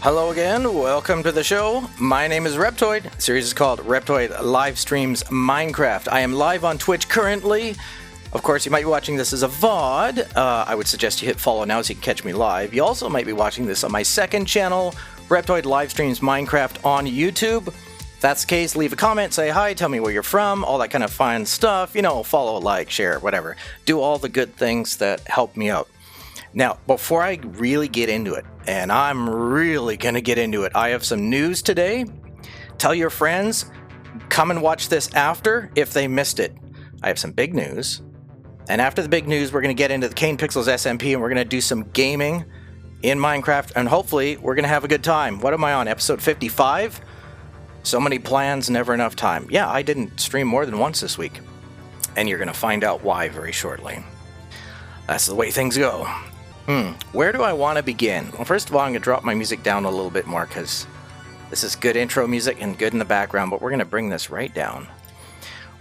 Hello again, welcome to the show. My name is Reptoid. The series is called Reptoid Live Streams Minecraft. I am live on Twitch currently. Of course, you might be watching this as a VOD. I would suggest you hit follow now so you can catch me live. You also might be watching this on my second channel, Reptoid Live Streams Minecraft on YouTube. If that's the case, leave a comment, say hi, tell me where you're from, all that kind of fun stuff. You know, follow, like, share, whatever. Do all the good things that help me out. Now, before I really get into it, and I'm really going to get into it, I have some news today. Tell your friends, come and watch this after if they missed it. I have some big news. And after the big news, we're going to get into the Kane Pixels SMP and we're going to do some gaming in Minecraft. And hopefully, we're going to have a good time. What am I on? Episode 55? So many plans, never enough time. Yeah, I didn't stream more than once this week. And you're going to find out why very shortly. That's the way things go. Where do I want to begin? Well, first of all, I'm going to drop my music down a little bit more because this is good intro music and good in the background, but we're going to bring this right down.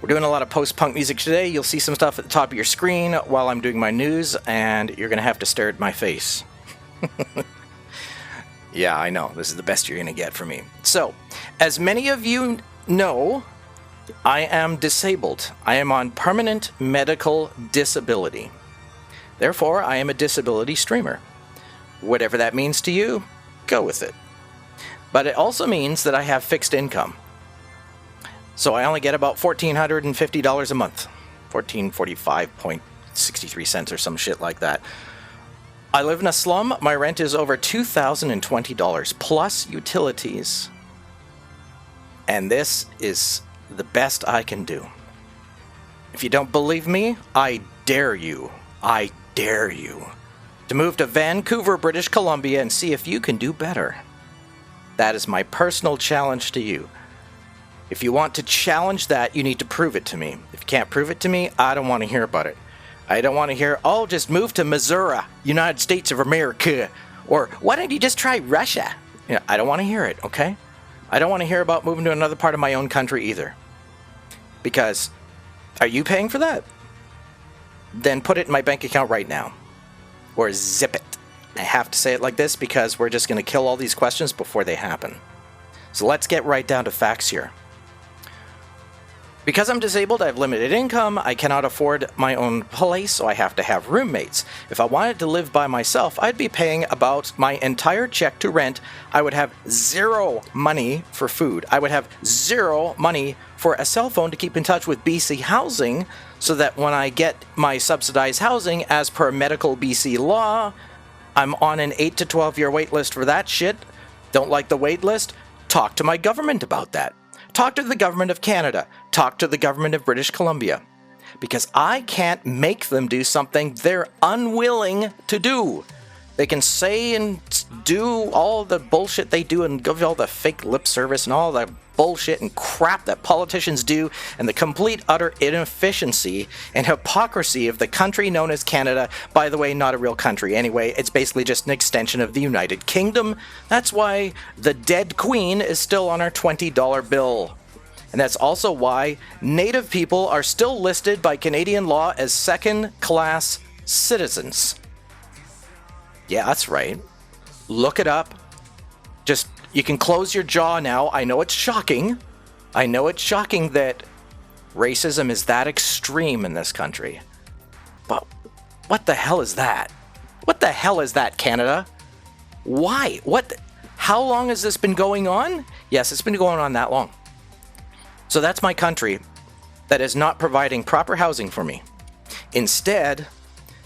We're doing a lot of post-punk music today. You'll see some stuff at the top of your screen while I'm doing my news, and you're going to have to stare at my face. Yeah, I know. This is the best you're going to get from me. So, as many of you know, I am disabled. I am on permanent medical disability. Therefore, I am a disability streamer. Whatever that means to you, go with it. But it also means that I have fixed income. So I only get about $1,450 a month. $14.45.63 or some shit like that. I live in a slum. My rent is over $2,020 plus utilities. And this is the best I can do. If you don't believe me, I dare you. I dare you to move to Vancouver, British Columbia and see if you can do better. That is my personal challenge to you. If you want to challenge that, you need to prove it to me. If you can't prove it to me, I don't want to hear about it. I don't want to hear, oh, just move to Missouri, United States of America, or why don't you just try Russia? You know, I don't want to hear it, okay? I don't want to hear about moving to another part of my own country either. Because, are you paying for that? Then put it in my bank account right now. Or zip it. I have to say it like this because we're just going to kill all these questions before they happen. So let's get right down to facts here. Because I'm disabled, I have limited income, I cannot afford my own place, so I have to have roommates. If I wanted to live by myself, I'd be paying about my entire check to rent. I would have zero money for food. I would have zero money for a cell phone to keep in touch with BC Housing, so that when I get my subsidized housing, as per medical BC law, I'm on an 8 to 12 year wait list for that shit. Don't like the wait list? Talk to my government about that. Talk to the government of Canada. Talk to the government of British Columbia. Because I can't make them do something they're unwilling to do. They can say and do all the bullshit they do and give all the fake lip service and all the bullshit and crap that politicians do and the complete utter inefficiency and hypocrisy of the country known as Canada. By the way, not a real country anyway. It's basically just an extension of the United Kingdom. That's why the dead Queen is still on our $20 bill. And that's also why Native people are still listed by Canadian law as second-class citizens. Yeah, that's right. Look it up. Just, you can close your jaw now. I know it's shocking. I know it's shocking that racism is that extreme in this country. But what the hell is that? What the hell is that, Canada? Why? How long has this been going on? Yes, it's been going on that long. So that's my country that is not providing proper housing for me. Instead,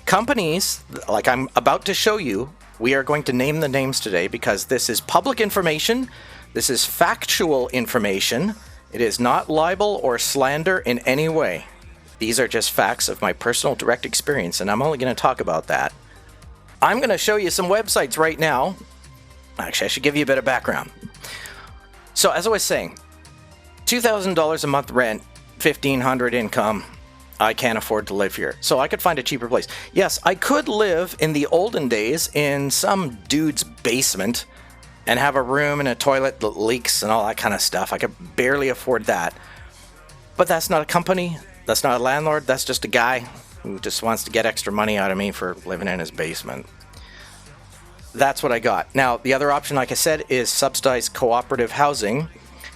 companies, like I'm about to show you, we are going to name the names today because this is public information, this is factual information, it is not libel or slander in any way. These are just facts of my personal direct experience, and I'm only going to talk about that. I'm going to show you some websites right now. Actually, I should give you a bit of background. So, as I was saying, $2,000 a month rent, $1,500 income. I can't afford to live here, so I could find a cheaper place. Yes, I could live in the olden days in some dude's basement and have a room and a toilet that leaks and all that kind of stuff. I could barely afford that. But that's not a company. That's not a landlord. That's just a guy who just wants to get extra money out of me for living in his basement. that's what I got. Now, the other option, like I said, is subsidized cooperative housing.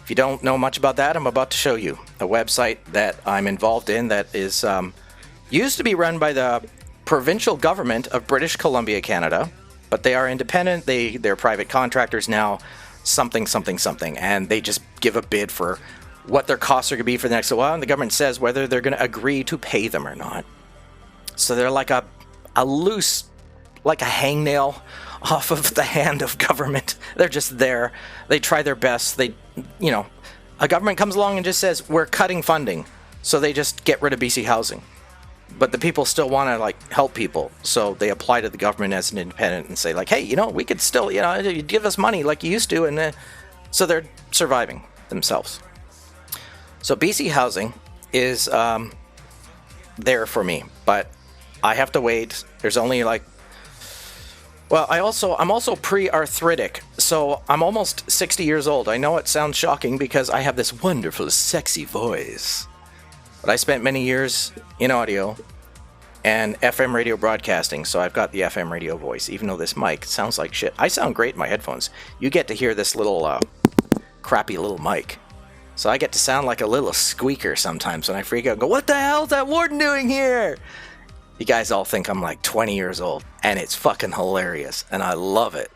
If you don't know much about that, I'm about to show you a website that I'm involved in that is used to be run by the provincial government of British Columbia, Canada, but they are independent. They're private contractors now, something, and they just give a bid for what their costs are going to be for the next while, and the government says whether they're going to agree to pay them or not. So they're like a loose, like a hangnail off of the hand of government. They're just there. They try their best. A government comes along and just says, we're cutting funding. So they just get rid of BC Housing. But the people still want to help people. So they apply to the government as an independent and say hey, we could still, you give us money like you used to. And so they're surviving themselves. So BC Housing is there for me, but I have to wait. There's only I'm also pre-arthritic, so I'm almost 60 years old. I know it sounds shocking because I have this wonderful, sexy voice. But I spent many years in audio and FM radio broadcasting, so I've got the FM radio voice, even though this mic sounds like shit. I sound great in my headphones. You get to hear this little crappy little mic. So I get to sound like a little squeaker sometimes when I freak out and go, what the hell is that warden doing here? You guys all think I'm 20 years old, and it's fucking hilarious, and I love it.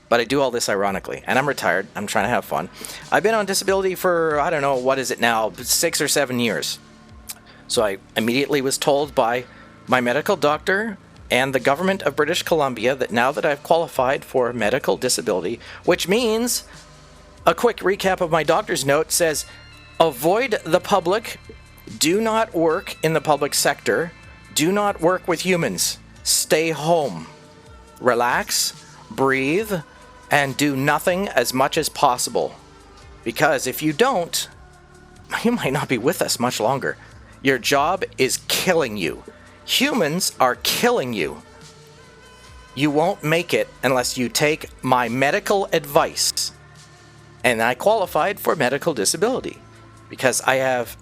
But I do all this ironically, and I'm retired. I'm trying to have fun. I've been on disability for, I don't know, what is it now, 6 or 7 years. So I immediately was told by my medical doctor and the government of British Columbia that now that I've qualified for medical disability, which means, a quick recap of my doctor's note says, avoid the public, do not work in the public sector, do not work with humans, stay home, relax, breathe, and do nothing as much as possible. Because if you don't, you might not be with us much longer. Your job is killing you. Humans are killing you. You won't make it unless you take my medical advice. And I qualified for medical disability because I have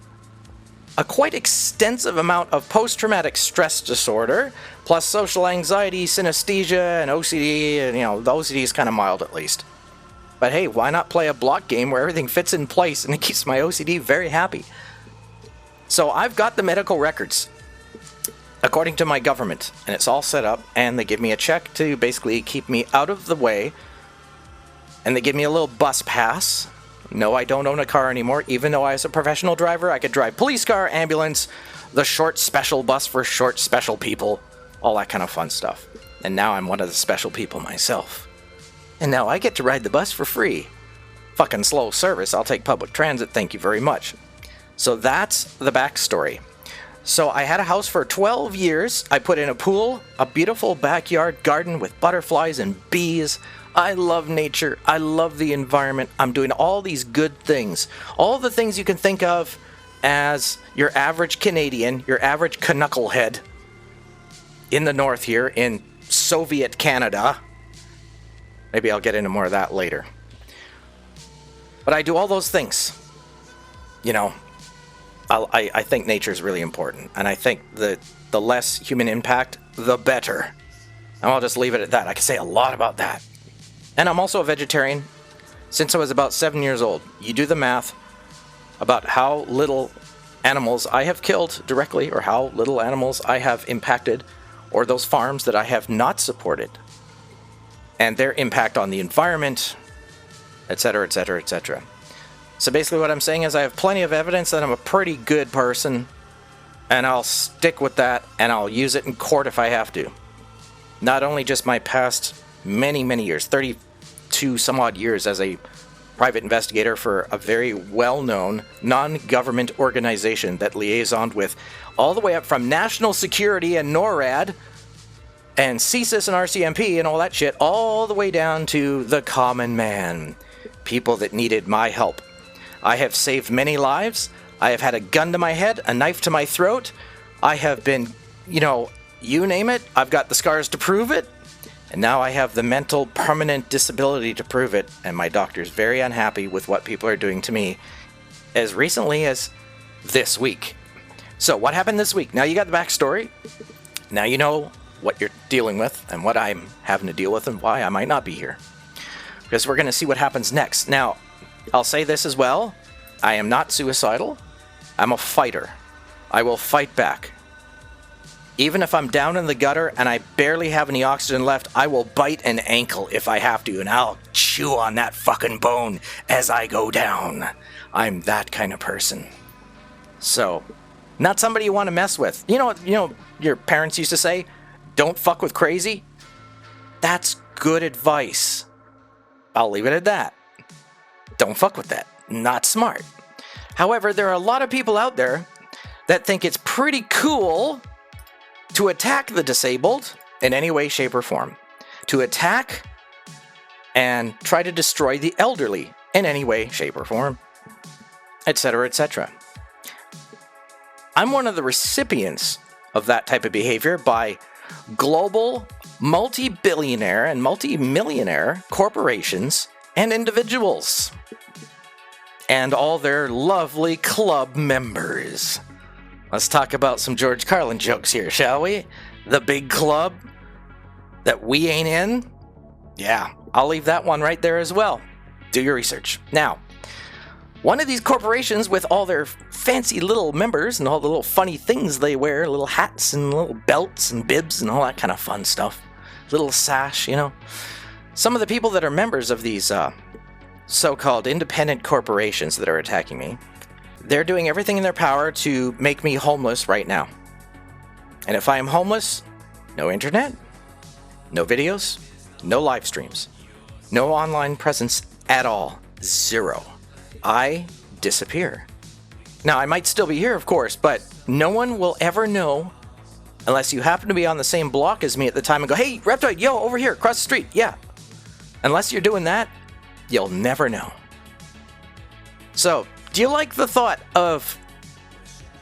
a quite extensive amount of post-traumatic stress disorder, plus social anxiety, synesthesia, and OCD, and the OCD is kind of mild at least. But hey, why not play a block game where everything fits in place and it keeps my OCD very happy? So I've got the medical records, according to my government, and it's all set up, and they give me a check to basically keep me out of the way, and they give me a little bus pass. No, I don't own a car anymore, even though I was a professional driver. I could drive police car, ambulance, the short special bus for short special people, all that kind of fun stuff. And now I'm one of the special people myself. And now I get to ride the bus for free. Fucking slow service, I'll take public transit, thank you very much. So that's the backstory. So I had a house for 12 years. I put in a pool, a beautiful backyard garden with butterflies and bees. I love nature. I love the environment. I'm doing all these good things. All the things you can think of as your average Canadian, your average knucklehead in the north here in Soviet Canada. Maybe I'll get into more of that later. But I do all those things. I think nature is really important. And I think that the less human impact, the better. And I'll just leave it at that. I can say a lot about that. And I'm also a vegetarian since I was about 7 years old. You do the math about how little animals I have killed directly or how little animals I have impacted or those farms that I have not supported and their impact on the environment, etc., etc., etc. So basically what I'm saying is I have plenty of evidence that I'm a pretty good person, and I'll stick with that and I'll use it in court if I have to. Not only just my past many, many years, 32 some odd years as a private investigator for a very well-known non-government organization that liaisoned with all the way up from national security and NORAD and CSIS and RCMP and all that shit, all the way down to the common man, people that needed my help. I have saved many lives. I have had a gun to my head, a knife to my throat. I have been, you name it. I've got the scars to prove it. And now I have the mental permanent disability to prove it. And my doctor's very unhappy with what people are doing to me as recently as this week. So what happened this week? Now you got the backstory. Now you know what you're dealing with and what I'm having to deal with and why I might not be here. Because we're going to see what happens next. Now, I'll say this as well. I am not suicidal. I'm a fighter. I will fight back. Even if I'm down in the gutter and I barely have any oxygen left, I will bite an ankle if I have to, and I'll chew on that fucking bone as I go down. I'm that kind of person. So, not somebody you want to mess with. You know, your parents used to say, don't fuck with crazy. That's good advice. I'll leave it at that. Don't fuck with that. Not smart. However, there are a lot of people out there that think it's pretty cool to attack the disabled in any way, shape, or form. To attack and try to destroy the elderly in any way, shape, or form. Etc., etc. I'm one of the recipients of that type of behavior by global multi-billionaire and multi-millionaire corporations and individuals. And all their lovely club members. Let's talk about some George Carlin jokes here, shall we? The big club that we ain't in? Yeah, I'll leave that one right there as well. Do your research. Now, one of these corporations with all their fancy little members and all the little funny things they wear, little hats and little belts and bibs and all that kind of fun stuff. Little sash, you know. Some of the people that are members of these so-called independent corporations that are attacking me, they're doing everything in their power to make me homeless right now. And if I am homeless, no internet, no videos, no live streams, no online presence at all. Zero. I disappear. Now, I might still be here, of course, but no one will ever know unless you happen to be on the same block as me at the time and go, hey, Reptoid, yo, over here, across the street, yeah. Unless you're doing that, you'll never know. So, do you like the thought of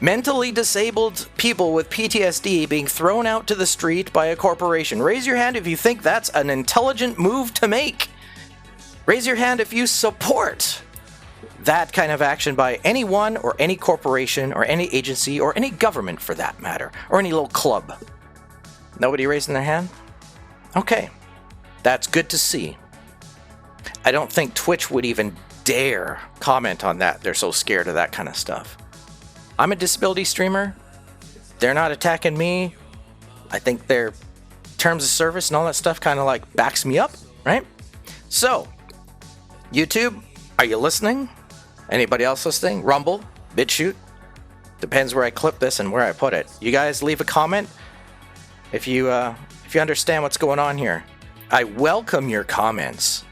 mentally disabled people with PTSD being thrown out to the street by a corporation? Raise your hand if you think that's an intelligent move to make. Raise your hand if you support that kind of action by anyone or any corporation or any agency or any government for that matter, or any little club. Nobody raising their hand? Okay, that's good to see. I don't think Twitch would even dare comment on that. They're so scared of that kind of stuff. I'm a disability streamer. They're not attacking me. I think their terms of service and all that stuff kind of like backs me up, right? So, YouTube, are you listening? Anybody else listening? Rumble, BitChute. Depends where I clip this and where I put it. You guys leave a comment if you understand what's going on here. I welcome your comments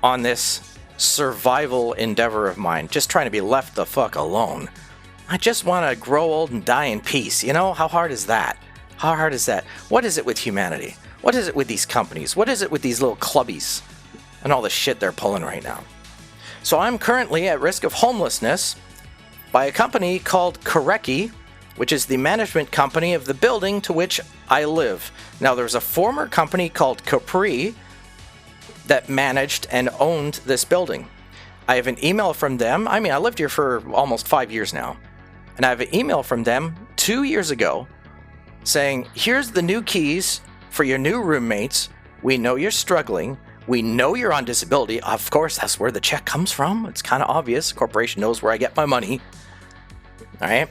on this survival endeavor of mine. Just trying to be left the fuck alone. I just want to grow old and die in peace. You know, how hard is that? How hard is that? What is it with humanity? What is it with these companies? What is it with these little clubbies and all the shit they're pulling right now? So I'm currently at risk of homelessness by a company called Korecki, which is the management company of the building to which I live. Now, there's a former company called Capri that managed and owned this building. I have an email from them. I mean, I lived here for almost 5 years now. And I have an email from them 2 years ago saying, here's the new keys for your new roommates. We know you're struggling. We know you're on disability. Of course, that's where the check comes from. It's kind of obvious. The corporation knows where I get my money. All right.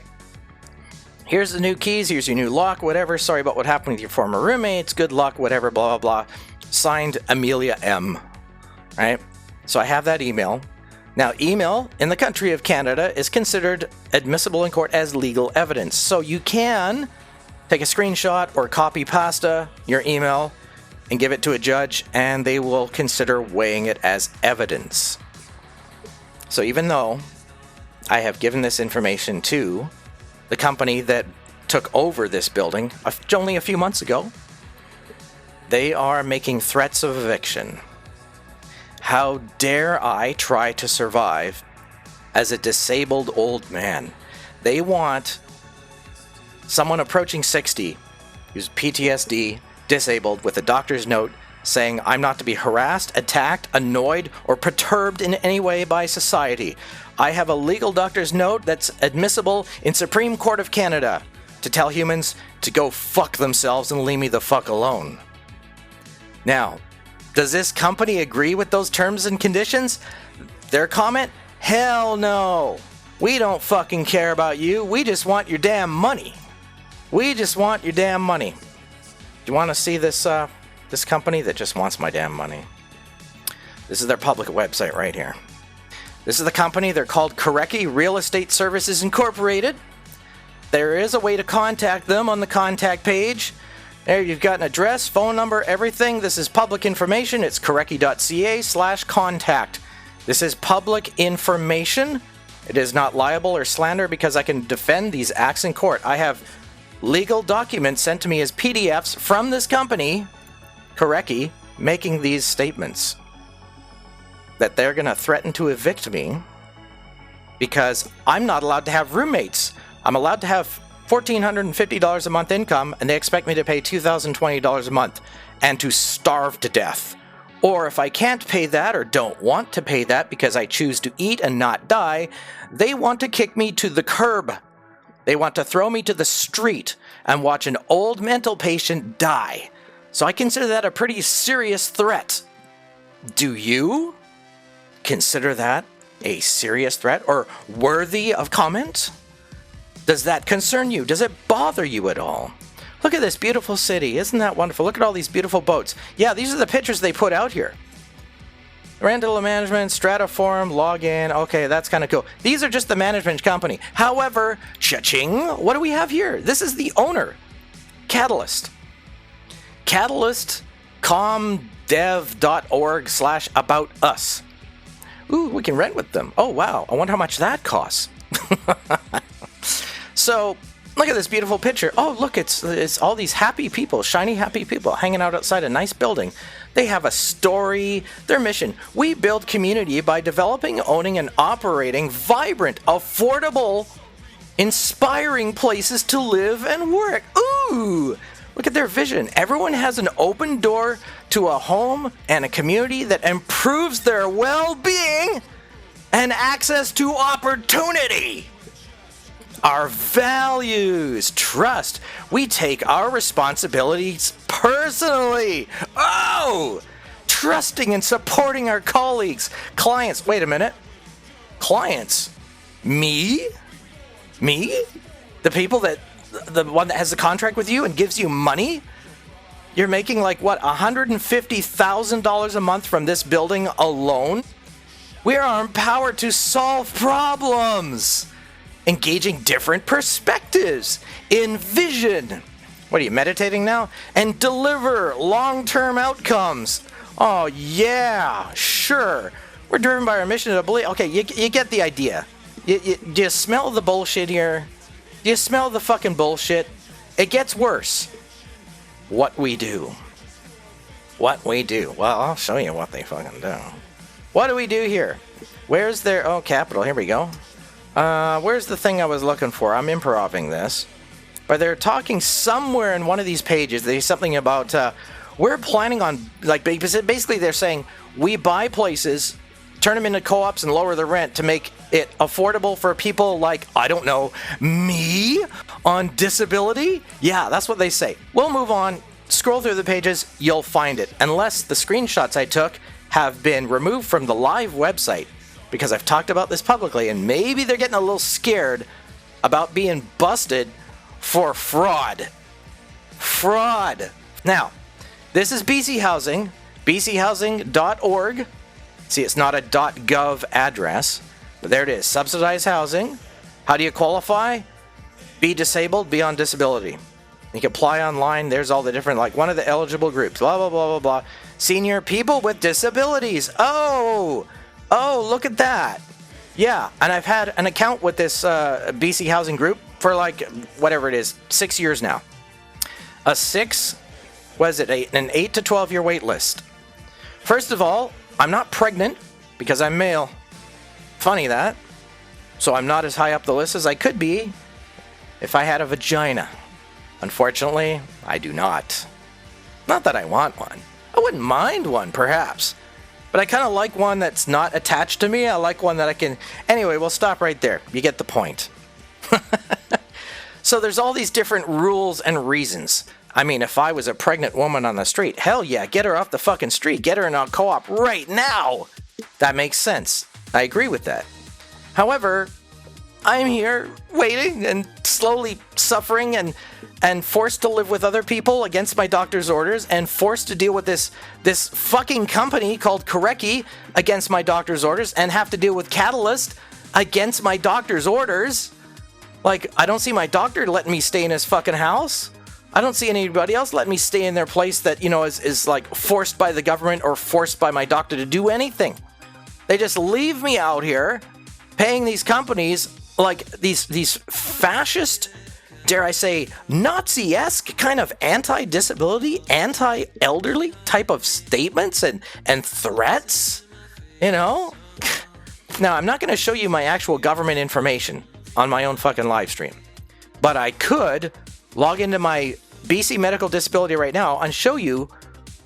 Here's the new keys. Here's your new lock, whatever. Sorry about what happened with your former roommates. Good luck, whatever, blah, blah, blah. Signed, Amelia M. Right? So I have that email. Now, email in the country of Canada is considered admissible in court as legal evidence. So you can take a screenshot or copy pasta your email and give it to a judge, and they will consider weighing it as evidence. So even though I have given this information to the company that took over this building only a few months ago, they are making threats of eviction. How dare I try to survive as a disabled old man? They want someone approaching 60 who's PTSD, disabled, with a doctor's note saying I'm not to be harassed, attacked, annoyed, or perturbed in any way by society. I have a legal doctor's note that's admissible in Supreme Court of Canada. to tell humans to go fuck themselves and leave me the fuck alone. Now, does this company agree with those terms and conditions? Their comment? Hell no. We don't fucking care about you. We just want your damn money. We just want your damn money. Do you want to see this this company that just wants my damn money? This is their public website right here. This is the company. They're called Korecki Real Estate Services Incorporated. There is a way to contact them on the contact page. There you've got an address, phone number, everything. This is public information. It's korecki.ca/contact. This is public information. It is not libel or slander because I can defend these acts in court. I have legal documents sent to me as PDFs from this company, Korecki, making these statements. That they're going to threaten to evict me because I'm not allowed to have roommates. I'm allowed to have $1,450 a month income, and they expect me to pay $2,020 a month and to starve to death. Or if I can't pay that or don't want to pay that because I choose to eat and not die, they want to kick me to the curb. They want to throw me to the street and watch an old mental patient die. So I consider that a pretty serious threat. Do you consider that a serious threat or worthy of comment? Does that concern you? Does it bother you at all? Look at this beautiful city. Isn't that wonderful? Look at all these beautiful boats. Yeah, these are the pictures they put out here. Rental management, Strataform, login. Okay, that's kind of cool. These are just the management company. However, cha-ching, what do we have here? This is the owner, Catalyst. Catalyst, comdev.org/about us. Ooh, we can rent with them. Oh, wow. I wonder how much that costs. So, look at this beautiful picture. Oh, look, it's all these happy people, shiny happy people hanging out outside a nice building. They have a story. Their mission: we build community by developing, owning, and operating vibrant, affordable, inspiring places to live and work. Ooh, look at their vision. Everyone has an open door to a home and a community that improves their well-being and access to opportunity. Our values, trust. We take our responsibilities personally. Oh! Trusting and supporting our colleagues, clients. Wait a minute. Clients? Me? Me? The people that, the one that has the contract with you and gives you money? You're making like, what, $150,000 a month from this building alone? We are empowered to solve problems. Engaging different perspectives, envision. What are you, meditating now? And deliver long-term outcomes. Oh, yeah, sure. We're driven by our mission to believe. Okay, you get the idea. Do you smell the bullshit here? Do you smell the fucking bullshit? It gets worse. What we do. What we do. Well, I'll show you what they fucking do. What do we do here? Where's their... Oh, capital. Here we go. Where's the thing I was looking for? I'm improvising this. But they're talking somewhere in one of these pages. There's something about, we're planning on, like, basically they're saying, we buy places, turn them into co-ops and lower the rent to make it affordable for people like, I don't know, me on disability? Yeah, that's what they say. We'll move on. Scroll through the pages. You'll find it. Unless the screenshots I took have been removed from the live website. Because I've talked about this publicly, and maybe they're getting a little scared about being busted for fraud. Fraud. Now, this is BC Housing, bchousing.org. See, it's not a .gov address, but there it is. Subsidized housing. How do you qualify? Be disabled, be on disability. You can apply online. There's all the different, like, one of the eligible groups. Blah, blah, blah, blah, blah. Senior people with disabilities. Oh, look at that. Yeah, and I've had an account with this BC Housing group for like, whatever it is, 6 years now. An 8 to 12 year wait list. First of all, I'm not pregnant because I'm male. Funny that. So I'm not as high up the list as I could be if I had a vagina. Unfortunately, I do not. Not that I want one. I wouldn't mind one, perhaps. But I kind of like one that's not attached to me. I like one that I can... Anyway, we'll stop right there. You get the point. So there's all these different rules and reasons. I mean, if I was a pregnant woman on the street, hell yeah, get her off the fucking street. Get her in a co-op right now. That makes sense. I agree with that. However, I'm here waiting and slowly suffering and forced to live with other people against my doctor's orders and forced to deal with this fucking company called Korecki against my doctor's orders and have to deal with Catalyst against my doctor's orders. Like, I don't see my doctor letting me stay in his fucking house. I don't see anybody else letting me stay in their place that, is like forced by the government or forced by my doctor to do anything. They just leave me out here paying these companies like these fascist, dare I say, Nazi-esque kind of anti-disability, anti-elderly type of statements and threats, Now, I'm not going to show you my actual government information on my own fucking live stream, but I could log into my BC Medical Disability right now and show you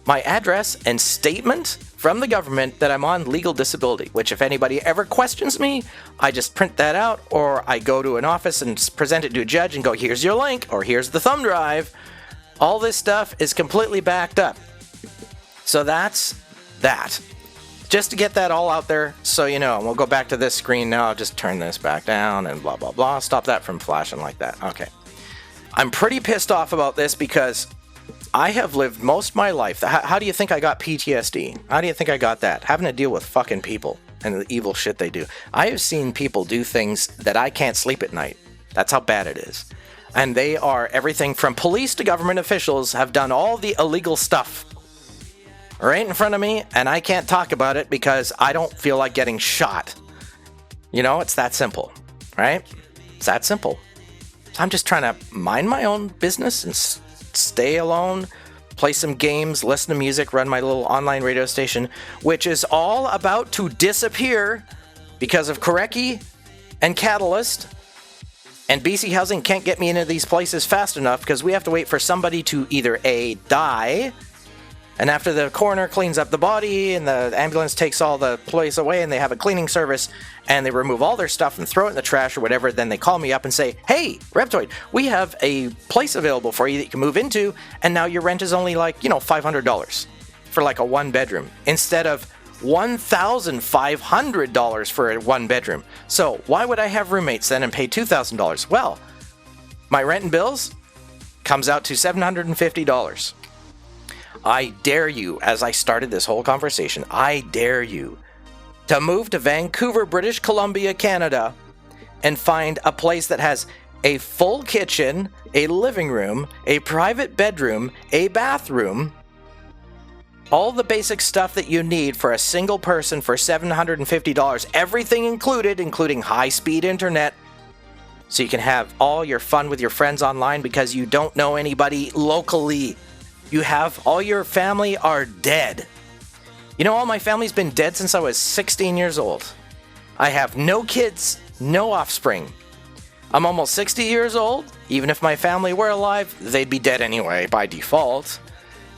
my address and statement from the government that I'm on legal disability, which if anybody ever questions me, I just print that out, or I go to an office and present it to a judge and go, here's your link, or here's the thumb drive. All this stuff is completely backed up. So that's that. Just to get that all out there, so we'll go back to this screen now. I'll just turn this back down and blah, blah, blah. Stop that from flashing like that. Okay. I'm pretty pissed off about this because I have lived most of my life. How do you think I got PTSD? How do you think I got that? Having to deal with fucking people and the evil shit they do. I have seen people do things that I can't sleep at night. That's how bad it is. And they are everything from police to government officials have done all the illegal stuff right in front of me, and I can't talk about it because I don't feel like getting shot. It's that simple, right? It's that simple. I'm just trying to mind my own business and stay alone, play some games, listen to music, run my little online radio station, which is all about to disappear because of Korecki and Catalyst. And BC Housing can't get me into these places fast enough because we have to wait for somebody to either A, die, and after the coroner cleans up the body and the ambulance takes all the place away and they have a cleaning service and they remove all their stuff and throw it in the trash or whatever, then they call me up and say, hey, Reptoid, we have a place available for you that you can move into, and now your rent is only like, $500 for like a one bedroom instead of $1,500 for a one bedroom. So why would I have roommates then and pay $2,000? Well, my rent and bills comes out to $750. I dare you, as I started this whole conversation, I dare you to move to Vancouver, British Columbia, Canada, and find a place that has a full kitchen, a living room, a private bedroom, a bathroom, all the basic stuff that you need for a single person for $750, everything included, including high-speed internet, so you can have all your fun with your friends online because you don't know anybody locally. All your family are dead. All my family's been dead since I was 16 years old. I have no kids, no offspring. I'm almost 60 years old. Even if my family were alive, they'd be dead anyway by default.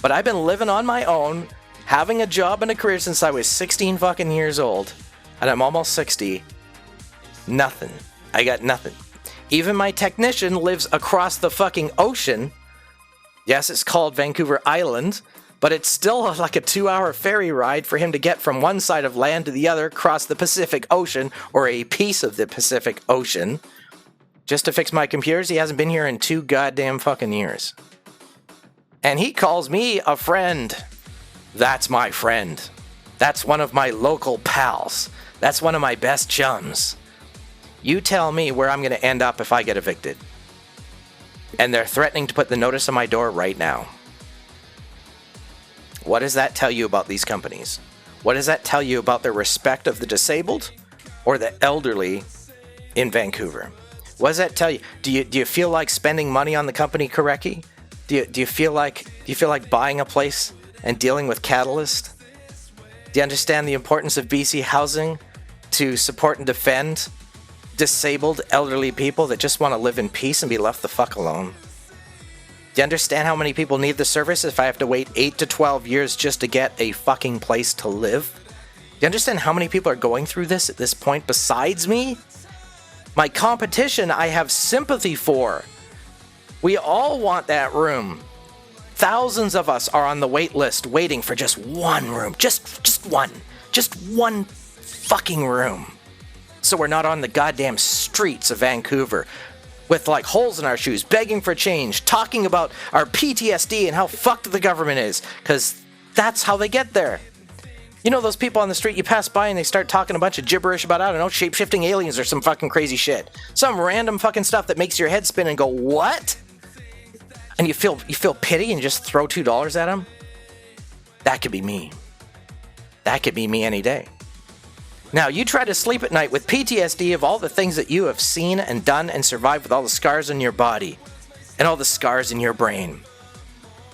But I've been living on my own, having a job and a career since I was 16 fucking years old. And I'm almost 60. Nothing. I got nothing. Even my technician lives across the fucking ocean. Yes, it's called Vancouver Island, but it's still like a 2-hour ferry ride for him to get from one side of land to the other across the Pacific Ocean, or a piece of the Pacific Ocean, just to fix my computers. He hasn't been here in 2 goddamn fucking years. And he calls me a friend. That's my friend. That's one of my local pals. That's one of my best chums. You tell me where I'm going to end up if I get evicted. And they're threatening to put the notice on my door right now. What does that tell you about these companies? What does that tell you about their respect of the disabled or the elderly in Vancouver? What does that tell you? Do you feel like spending money on the company Korecki? Do you feel like buying a place and dealing with Catalyst? Do you understand the importance of BC Housing to support and defend disabled elderly people that just want to live in peace and be left the fuck alone? Do you understand how many people need the service if I have to wait 8 to 12 years just to get a fucking place to live? Do you understand how many people are going through this at this point besides me? My competition I have sympathy for. We all want that room. Thousands of us are on the wait list waiting for just one room. Just one. Just one fucking room. So we're not on the goddamn streets of Vancouver with like holes in our shoes, begging for change, talking about our PTSD and how fucked the government is, because that's how they get there. You know those people on the street you pass by and they start talking a bunch of gibberish about, I don't know, shape-shifting aliens or some fucking crazy shit. Some random fucking stuff that makes your head spin and go, what? And you feel pity and just throw $2 at them? That could be me. That could be me any day. Now, you try to sleep at night with PTSD of all the things that you have seen and done and survived with all the scars on your body and all the scars in your brain.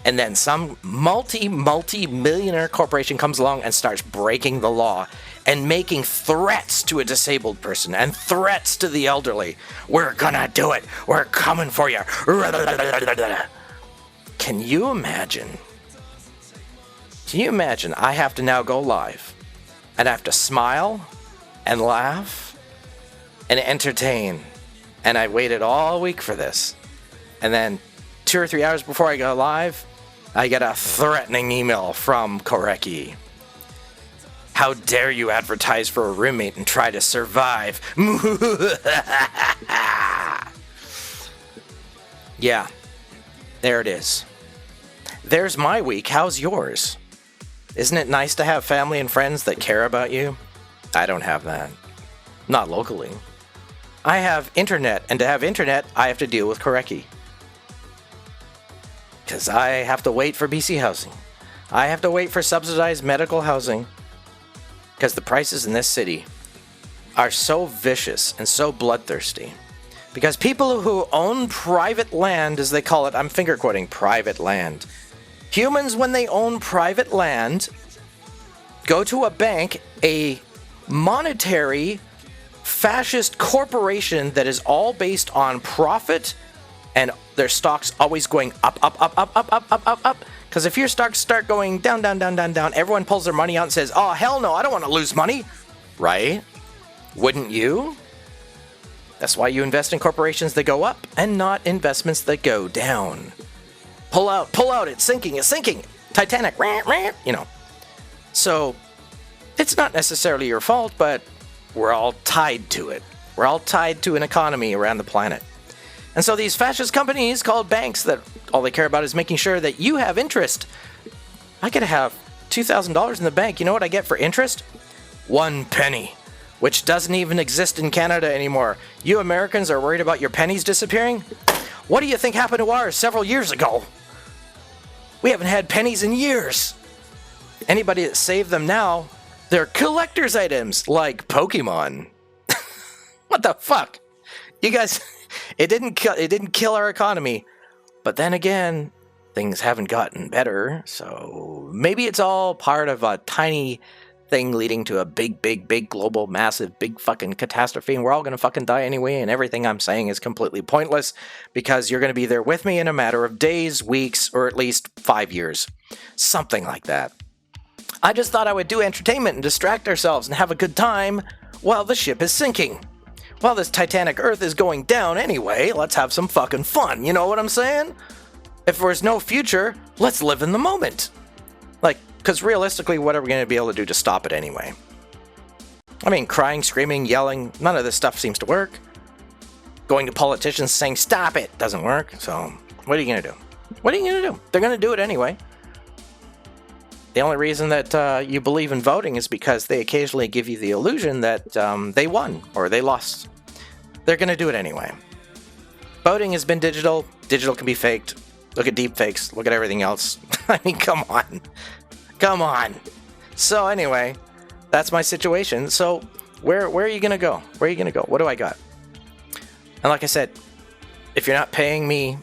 And then some multi-millionaire corporation comes along and starts breaking the law and making threats to a disabled person and threats to the elderly. We're gonna do it. We're coming for you. Can you imagine? Can you imagine I have to now go live and I have to smile and laugh and entertain, and I waited all week for this, and then 2 or 3 hours before I go live, I get a threatening email from Korecki. How dare you advertise for a roommate and try to survive? Yeah, there it is. There's my week. How's yours? Isn't it nice to have family and friends that care about you? I don't have that. Not locally. I have internet, and to have internet, I have to deal with Korecki. Because I have to wait for BC housing. I have to wait for subsidized medical housing. Because the prices in this city are so vicious and so bloodthirsty. Because people who own private land, as they call it, I'm finger quoting, private land. Humans, when they own private land, go to a bank, a monetary fascist corporation that is all based on profit, and their stocks always going up. Because if your stocks start going down, everyone pulls their money out and says, oh, hell no, I don't want to lose money. Right? Wouldn't you? That's why you invest in corporations that go up and not investments that go down. Pull out, it's sinking. Titanic, you know. So, it's not necessarily your fault, but we're all tied to it. We're all tied to an economy around the planet. And so these fascist companies called banks that all they care about is making sure that you have interest. I could have $2,000 in the bank. You know what I get for interest? 1 penny, which doesn't even exist in Canada anymore. You Americans are worried about your pennies disappearing? What do you think happened to ours several years ago? We haven't had pennies in years. Anybody that saved them now, they're collector's items like Pokemon. What the fuck? You guys, it didn't kill our economy. But then again, things haven't gotten better. So maybe it's all part of a tiny thing leading to a big global massive big fucking catastrophe, and we're all going to fucking die anyway, and everything I'm saying is completely pointless because you're going to be there with me in a matter of days, weeks, or at least 5 years. Something like that. I just thought I would do entertainment and distract ourselves and have a good time while the ship is sinking. While this Titanic Earth is going down anyway, let's have some fucking fun, you know what I'm saying? If there's no future, let's live in the moment. Like, because realistically, what are we going to be able to do to stop it anyway? I mean, crying, screaming, yelling, none of this stuff seems to work. Going to politicians saying, stop it, doesn't work. So, what are you going to do? What are you going to do? They're going to do it anyway. The only reason that you believe in voting is because they occasionally give you the illusion that they won or they lost. They're going to do it anyway. Voting has been digital. Digital can be faked. Look at deep fakes. Look at everything else. I mean, come on. Come on. So anyway, that's my situation. So where are you going to go? Where are you going to go? What do I got? And like I said, if you're not paying me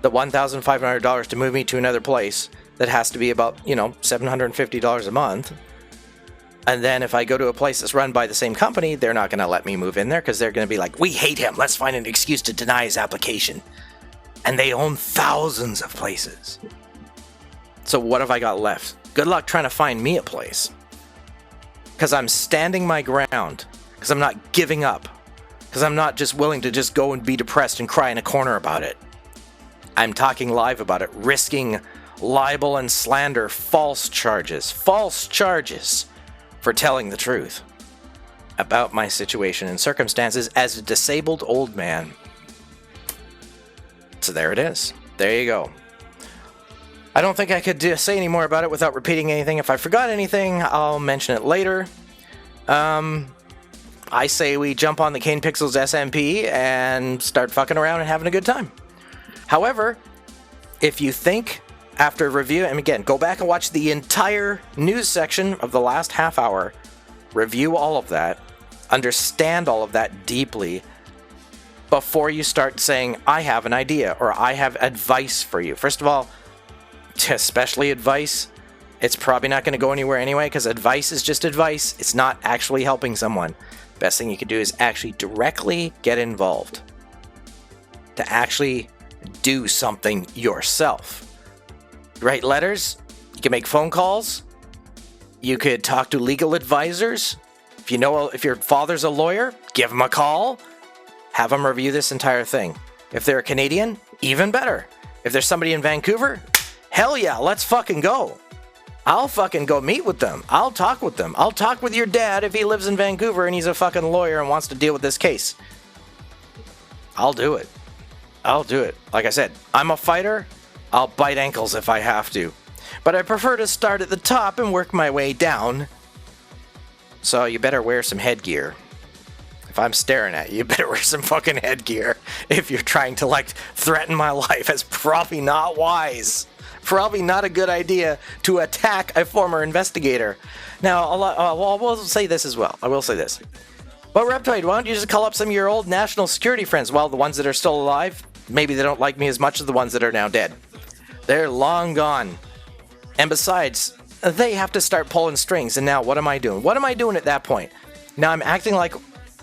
the $1,500 to move me to another place, that has to be about, $750 a month. And then if I go to a place that's run by the same company, they're not going to let me move in there because they're going to be like, we hate him. Let's find an excuse to deny his application. And they own thousands of places. So what have I got left? Good luck trying to find me a place. Because I'm standing my ground. Because I'm not giving up. Because I'm not just willing to just go and be depressed and cry in a corner about it. I'm talking live about it, risking libel and slander, false charges for telling the truth about my situation and circumstances as a disabled old man. So there it is. There you go. I don't think I could say any more about it without repeating anything. If I forgot anything, I'll mention it later. I say we jump on the Kane Pixels SMP and start fucking around and having a good time. However, if you think after a review, and again, go back and watch the entire news section of the last half hour, review all of that, understand all of that deeply before you start saying, I have an idea or I have advice for you. First of all, especially advice, it's probably not going to go anywhere anyway, because advice is just advice. It's not actually helping someone. Best thing you can do is actually directly get involved to actually do something yourself. Write letters, you can make phone calls, you could talk to legal advisors. If your father's a lawyer, give him a call, have him review this entire thing. If they're a Canadian, even better. If there's somebody in Vancouver, hell yeah, let's fucking go. I'll fucking go meet with them. I'll talk with them. I'll talk with your dad if he lives in Vancouver and he's a fucking lawyer and wants to deal with this case. I'll do it. Like I said, I'm a fighter. I'll bite ankles if I have to. But I prefer to start at the top and work my way down. So you better wear some headgear. If I'm staring at you, you better wear some fucking headgear. If you're trying to, threaten my life, it's probably not wise. Probably not a good idea to attack a former investigator. Now, I will say this as well. I will say this. Well, Reptoid, why don't you just call up some of your old national security friends? Well, the ones that are still alive, maybe they don't like me as much as the ones that are now dead. They're long gone. And besides, they have to start pulling strings. And now, what am I doing? What am I doing at that point? Now, I'm acting like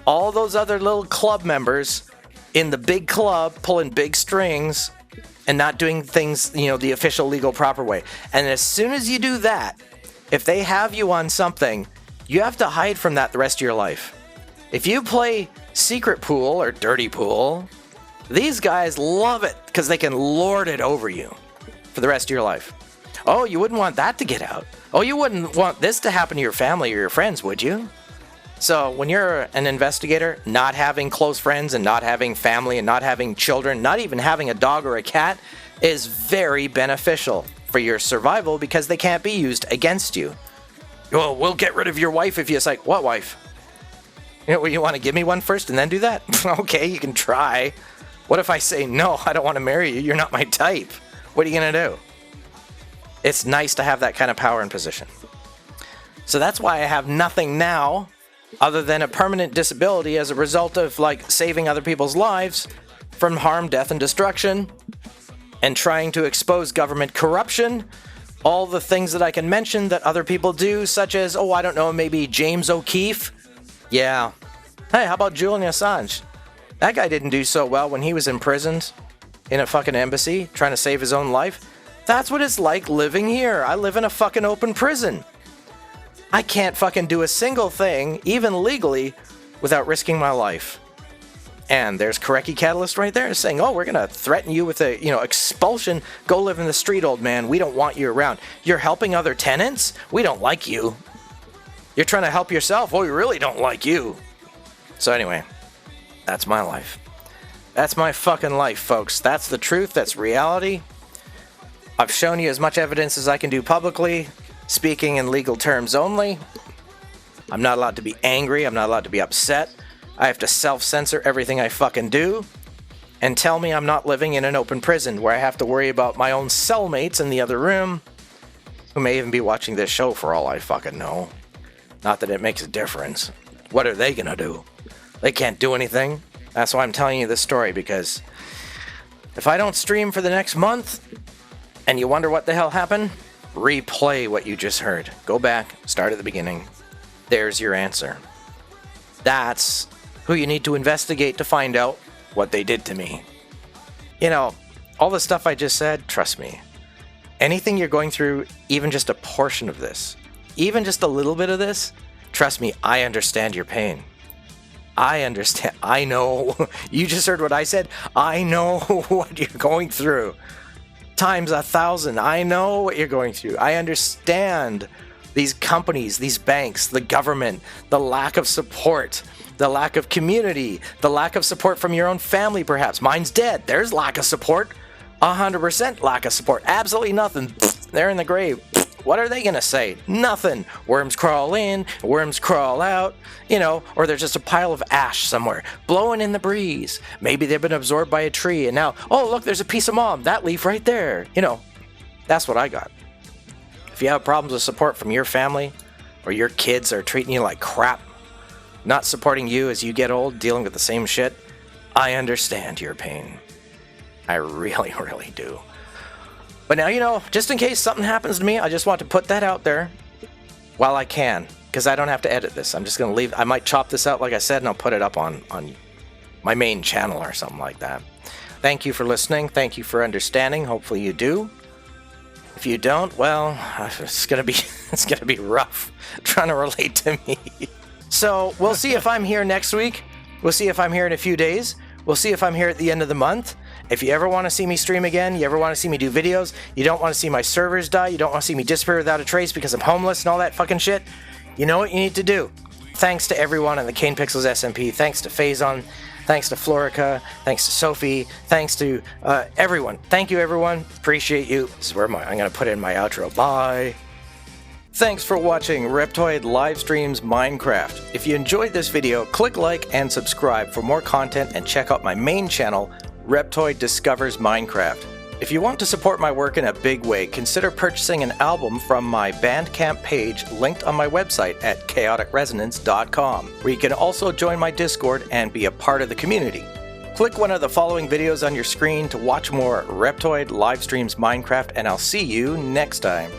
all those other little club members in the big club pulling big strings and not doing things, the official, legal, proper way. And as soon as you do that, if they have you on something, you have to hide from that the rest of your life. If you play secret pool or dirty pool, these guys love it because they can lord it over you for the rest of your life. Oh, you wouldn't want that to get out. Oh, you wouldn't want this to happen to your family or your friends, would you? So when you're an investigator, not having close friends and not having family and not having children, not even having a dog or a cat is very beneficial for your survival because they can't be used against you. Well, we'll get rid of your wife if you... It's like, what wife? You want to give me one first and then do that? Okay, you can try. What if I say, no, I don't want to marry you. You're not my type. What are you going to do? It's nice to have that kind of power and position. So that's why I have nothing now other than a permanent disability as a result of saving other people's lives from harm, death, and destruction, and trying to expose government corruption, all the things that I can mention that other people do, such as, maybe James O'Keefe. Yeah. Hey, how about Julian Assange? That guy didn't do so well when he was imprisoned in a fucking embassy trying to save his own life. That's what it's like living here. I live in a fucking open prison. I can't fucking do a single thing, even legally, without risking my life. And there's Korecki Catalyst right there saying, we're going to threaten you with expulsion. Go live in the street, old man. We don't want you around. You're helping other tenants? We don't like you. You're trying to help yourself? Well, we really don't like you. So anyway, that's my life. That's my fucking life, folks. That's the truth. That's reality. I've shown you as much evidence as I can do publicly, speaking in legal terms only. I'm not allowed to be angry. I'm not allowed to be upset. I have to self-censor everything I fucking do and tell me I'm not living in an open prison where I have to worry about my own cellmates in the other room who may even be watching this show for all I fucking know. Not that it makes a difference. What are they gonna do? They can't do anything. That's why I'm telling you this story, because if I don't stream for the next month and you wonder what the hell happened, replay what you just heard. Go back, start at the beginning. There's your answer. That's who you need to investigate to find out what they did to me. All the stuff I just said, trust me. Anything you're going through, even just a portion of this, even just a little bit of this, trust me, I understand your pain. I understand. I know. You just heard what I said. I know what you're going through. Times 1,000. I know what you're going through. I understand these companies, these banks, the government, the lack of support, the lack of community, the lack of support from your own family, perhaps. Mine's dead. There's lack of support. 100% lack of support. Absolutely nothing. They're in the grave. What are they going to say? Nothing. Worms crawl in, worms crawl out, or they're just a pile of ash somewhere, blowing in the breeze. Maybe they've been absorbed by a tree, and now, oh, look, there's a piece of mold. That leaf right there. That's what I got. If you have problems with support from your family, or your kids are treating you like crap, not supporting you as you get old, dealing with the same shit, I understand your pain. I really, really do. But now, just in case something happens to me, I just want to put that out there while I can, because I don't have to edit this. I'm just going to leave. I might chop this out, like I said, and I'll put it up on my main channel or something like that. Thank you for listening. Thank you for understanding. Hopefully you do. If you don't, well, it's going to be rough trying to relate to me. So we'll see if I'm here next week. We'll see if I'm here in a few days. We'll see if I'm here at the end of the month. If you ever want to see me stream again, you ever want to see me do videos, you don't want to see my servers die, you don't want to see me disappear without a trace because I'm homeless and all that fucking shit, you know what you need to do. Thanks to everyone in the Kane Pixels SMP. Thanks to Faison. Thanks to Florica. Thanks to Sophie. Thanks to everyone. Thank you, everyone. Appreciate you. This is where I'm going to put in my outro. Bye. Thanks for watching Reptoid live streams Minecraft. If you enjoyed this video, click like and subscribe for more content and check out my main channel, Reptoid Discovers Minecraft. If you want to support my work in a big way, consider purchasing an album from my Bandcamp page linked on my website at chaoticresonance.com, where you can also join my Discord and be a part of the community. Click one of the following videos on your screen to watch more Reptoid live streams Minecraft, and I'll see you next time.